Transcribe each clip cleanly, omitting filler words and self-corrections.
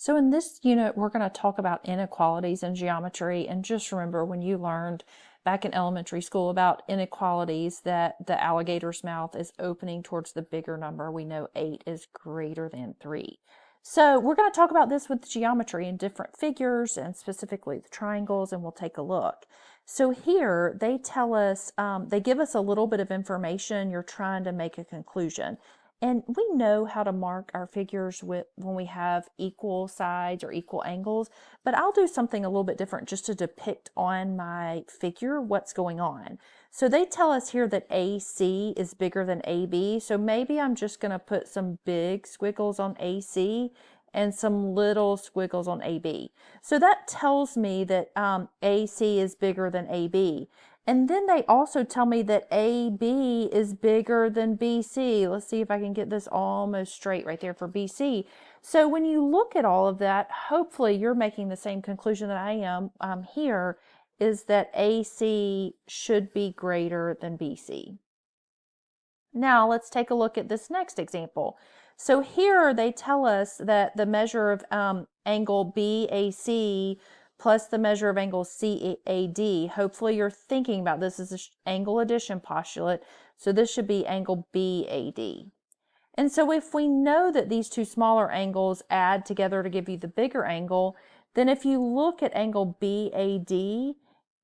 So in this unit, we're going to talk about inequalities in geometry. And just remember when you learned back in elementary school about inequalities that the alligator's mouth is opening towards the bigger number. We know 8 is greater than 3. So we're going to talk about this with geometry and different figures and specifically the triangles, and we'll take a look. So here they tell us, they give us a little bit of information. You're trying to make a conclusion. And we know how to mark our figures when we have equal sides or equal angles, but I'll do something a little bit different just to depict on my figure what's going on. So they tell us here that AC is bigger than AB, so maybe I'm just going to put some big squiggles on AC and some little squiggles on AB. So that tells me that AC is bigger than AB. And then they also tell me that AB is bigger than BC. Let's see if I can get this almost straight right there for BC. So when you look at all of that, hopefully you're making the same conclusion that I am here, is that AC should be greater than BC. Now let's take a look at this next example. So here they tell us that the measure of angle BAC plus the measure of angle CAD. Hopefully you're thinking about this as an angle addition postulate. So this should be angle BAD. And so if we know that these two smaller angles add together to give you the bigger angle, then if you look at angle BAD,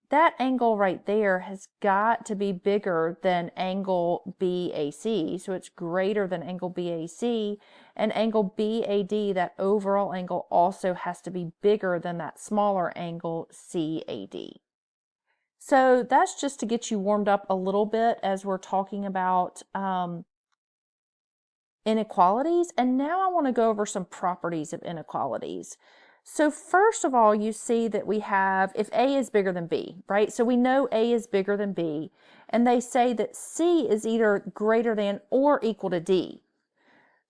that angle right there has got to be bigger than angle BAC. So it's greater than angle BAC, and angle BAD, that overall angle, also has to be bigger than that smaller angle CAD. So that's just to get you warmed up a little bit as we're talking about inequalities. And now I want to go over some properties of inequalities. So first of all, you see that we have, if A is bigger than B, right? So we know A is bigger than B, and they say that C is either greater than or equal to D.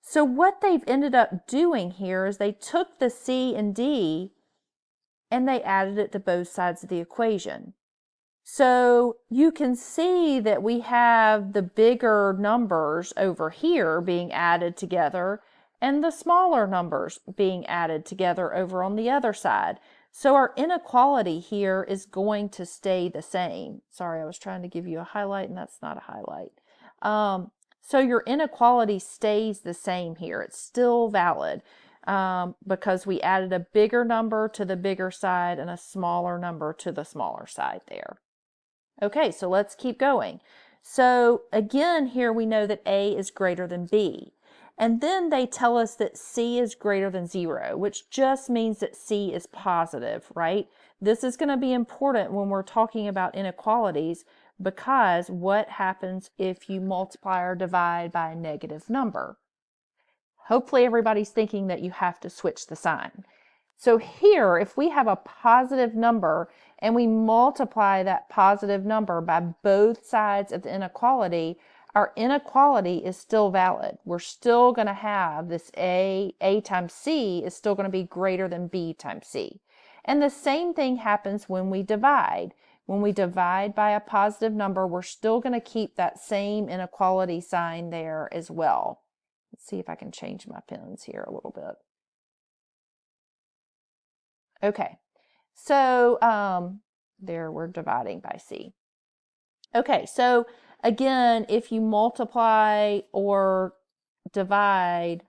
So what they've ended up doing here is they took the C and D and they added it to both sides of the equation. So you can see that we have the bigger numbers over here being added together and the smaller numbers being added together over on the other side. So our inequality here is going to stay the same. Sorry, I was trying to give you a highlight and that's not a highlight. So your inequality stays the same here. It's still valid because we added a bigger number to the bigger side and a smaller number to the smaller side there. Okay, so let's keep going. So again, here we know that A is greater than B. And then they tell us that C is greater than 0, which just means that C is positive, right? This is going to be important when we're talking about inequalities, because what happens if you multiply or divide by a negative number? Hopefully everybody's thinking that you have to switch the sign. So here, if we have a positive number and we multiply that positive number by both sides of the inequality, our inequality is still valid. We're still going to have this A times C is still going to be greater than B times C. And the same thing happens when we divide. When we divide by a positive number, we're still going to keep that same inequality sign there as well. Let's see if I can change my pens here a little bit. Okay, so there we're dividing by C. Okay, so again, if you multiply or divide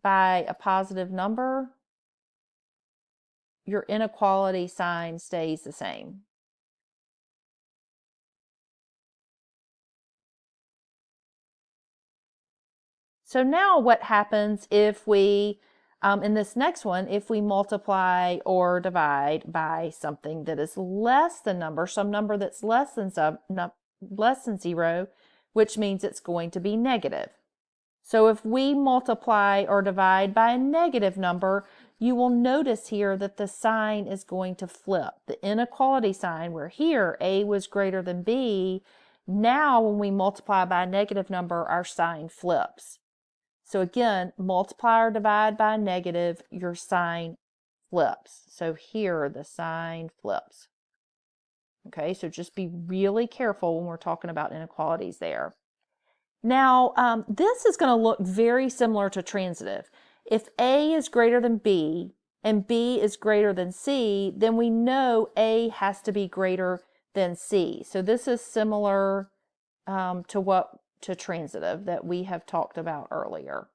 by a positive number, your inequality sign stays the same. So now what happens if we, in this next one, if we multiply or divide by something that is less than some number that's less than 0, which means it's going to be negative. So if we multiply or divide by a negative number, you will notice here that the sign is going to flip. The inequality sign, where here A was greater than B, now when we multiply by a negative number, our sign flips. So again, multiply or divide by a negative, your sign flips. So here the sign flips. Okay, so just be really careful when we're talking about inequalities there. Now, this is going to look very similar to transitive. If A is greater than B and B is greater than C, then we know A has to be greater than C. So this is similar to transitive that we have talked about earlier.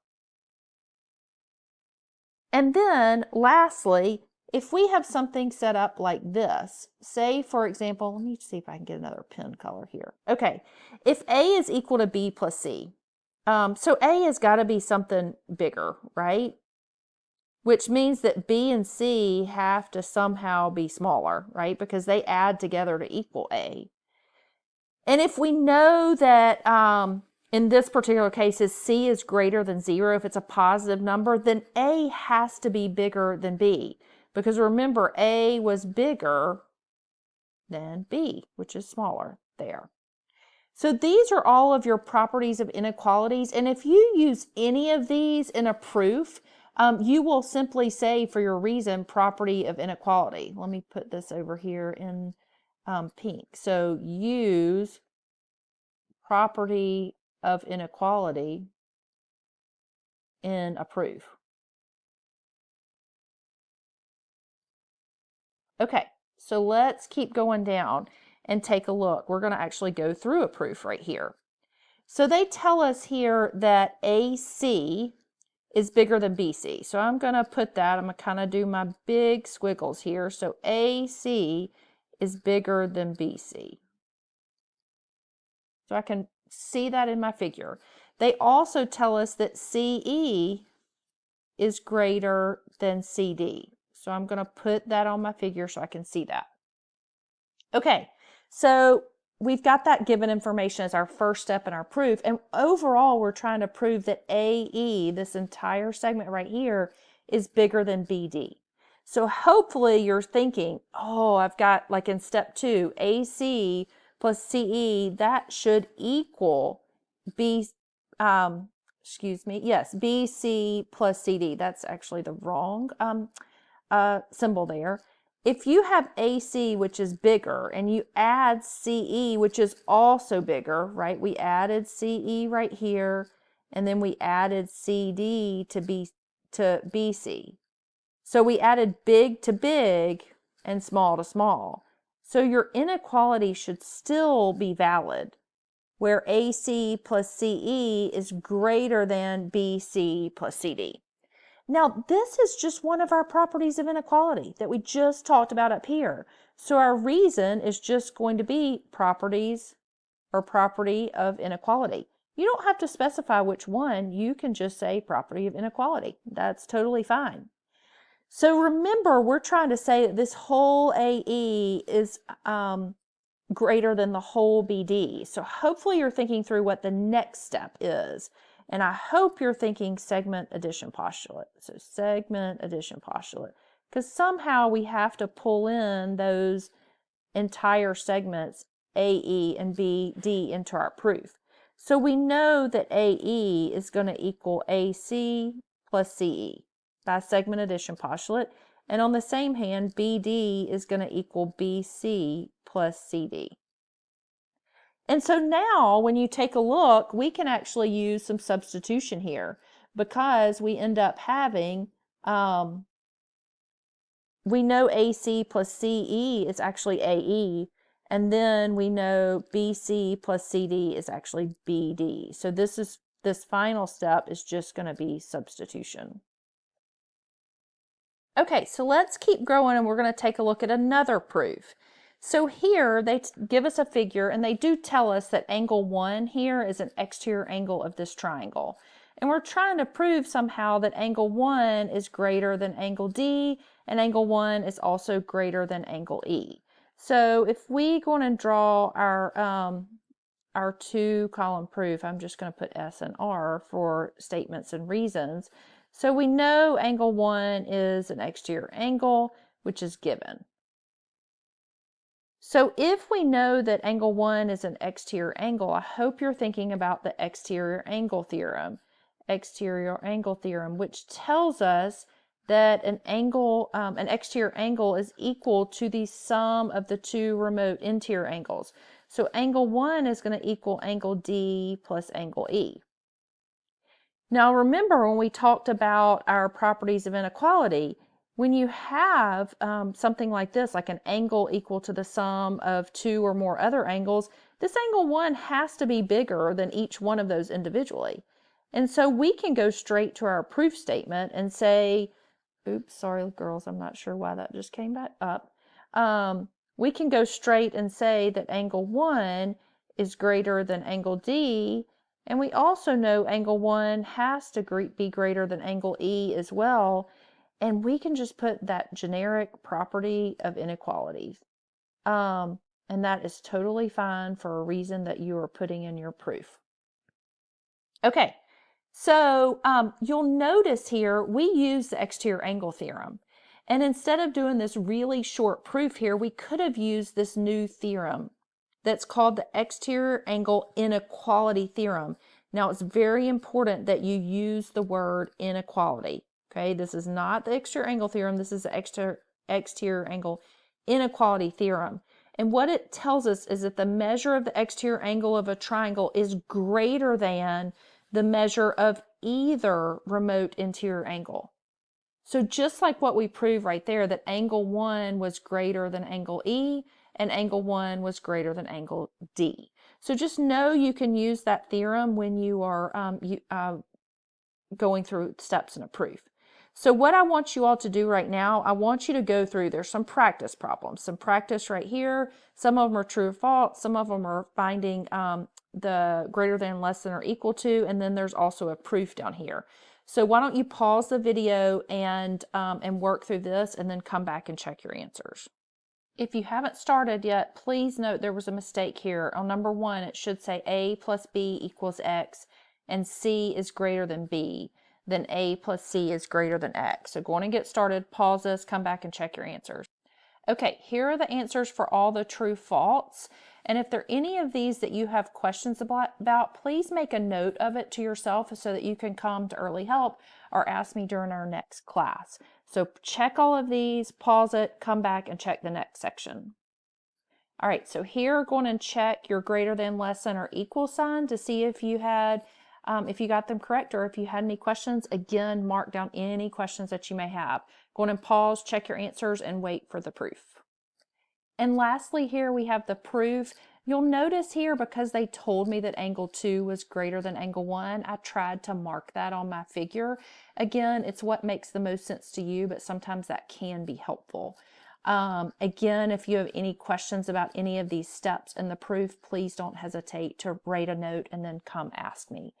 And then lastly, if we have something set up like this, say for example, let me see if I can get another pen color here. Okay, if A is equal to B plus C, so A has got to be something bigger, right? Which means that B and C have to somehow be smaller, right? Because they add together to equal A. And if we know that in this particular case, is C is greater than 0, if it's a positive number, then A has to be bigger than B. Because remember, A was bigger than B, which is smaller there. So these are all of your properties of inequalities. And if you use any of these in a proof, you will simply say for your reason, property of inequality. Let me put this over here in pink. So use property of inequality in a proof. Okay, so let's keep going down and take a look. We're going to actually go through a proof right here. So they tell us here that AC is bigger than BC. So I'm going to put that, I'm going to kind of do my big squiggles here. So AC is bigger than BC. So I can see that in my figure. They also tell us that CE is greater than CD. So I'm going to put that on my figure so I can see that. Okay, so we've got that given information as our first step in our proof. And overall, we're trying to prove that AE, this entire segment right here, is bigger than BD. So hopefully you're thinking, oh, I've got, like in step 2, AC plus CE, that should equal BC plus CD. That's actually the wrong symbol there. If you have AC, which is bigger, and you add CE, which is also bigger, right? We added CE right here, and then we added CD to BC. So we added big to big and small to small. So your inequality should still be valid, where AC plus CE is greater than BC plus CD. Now, this is just one of our properties of inequality that we just talked about up here. So our reason is just going to be properties or property of inequality. You don't have to specify which one. You can just say property of inequality. That's totally fine. So remember, we're trying to say that this whole AE is greater than the whole BD. So hopefully you're thinking through what the next step is. And I hope you're thinking segment addition postulate. So segment addition postulate. Because somehow we have to pull in those entire segments, AE and BD, into our proof. So we know that AE is going to equal AC plus CE by segment addition postulate. And on the same hand, BD is going to equal BC plus CD. And so now when you take a look, we can actually use some substitution here because we end up having, we know AC plus CE is actually AE, and then we know BC plus CD is actually BD. So this final step is just going to be substitution. Okay, so let's keep going and we're going to take a look at another proof. So here they give us a figure and they do tell us that angle 1 here is an exterior angle of this triangle. And we're trying to prove somehow that angle 1 is greater than angle D and angle 1 is also greater than angle E. So if we go on and draw our 2-column proof, I'm just going to put S and R for statements and reasons. So we know angle 1 is an exterior angle, which is given. So if we know that angle 1 is an exterior angle, I hope you're thinking about the exterior angle theorem. Exterior angle theorem, which tells us that an exterior angle is equal to the sum of the two remote interior angles. So angle 1 is going to equal angle D plus angle E. Now remember when we talked about our properties of inequality, when you have something like this, like an angle equal to the sum of two or more other angles, this angle 1 has to be bigger than each one of those individually. And so we can go straight to our proof statement and say, oops, sorry girls, I'm not sure why that just came back up. We can go straight and say that angle 1 is greater than angle D, and we also know angle 1 has to be greater than angle E as well, and we can just put that generic property of inequalities. And that is totally fine for a reason that you are putting in your proof. Okay, so you'll notice here we use the exterior angle theorem. And instead of doing this really short proof here, we could have used this new theorem that's called the exterior angle inequality theorem. Now it's very important that you use the word inequality. Okay, this is not the exterior angle theorem, this is the exterior angle inequality theorem. And what it tells us is that the measure of the exterior angle of a triangle is greater than the measure of either remote interior angle. So just like what we proved right there, that angle 1 was greater than angle E, and angle 1 was greater than angle D. So just know you can use that theorem when you are going through steps in a proof. So what I want you all to do right now, I want you to go through, there's some practice problems, some practice right here. Some of them are true or false, some of them are finding the greater than, less than, or equal to, and then there's also a proof down here. So why don't you pause the video and work through this and then come back and check your answers. If you haven't started yet, please note there was a mistake here. On number 1, it should say A plus B equals X and C is greater than B. Then A plus C is greater than X. So go on and get started, pause this, come back and check your answers. Okay, here are the answers for all the true false. And if there are any of these that you have questions about, please make a note of it to yourself so that you can come to early help or ask me during our next class. So check all of these, pause it, come back and check the next section. All right, so here go on and check your greater than, less than, or equal sign to see if you had if you got them correct or if you had any questions. Again, mark down any questions that you may have. Go on and pause, check your answers, and wait for the proof. And lastly, here we have the proof. You'll notice here, because they told me that angle 2 was greater than angle 1, I tried to mark that on my figure. Again, it's what makes the most sense to you, but sometimes that can be helpful. Again, if you have any questions about any of these steps in the proof, please don't hesitate to write a note and then come ask me.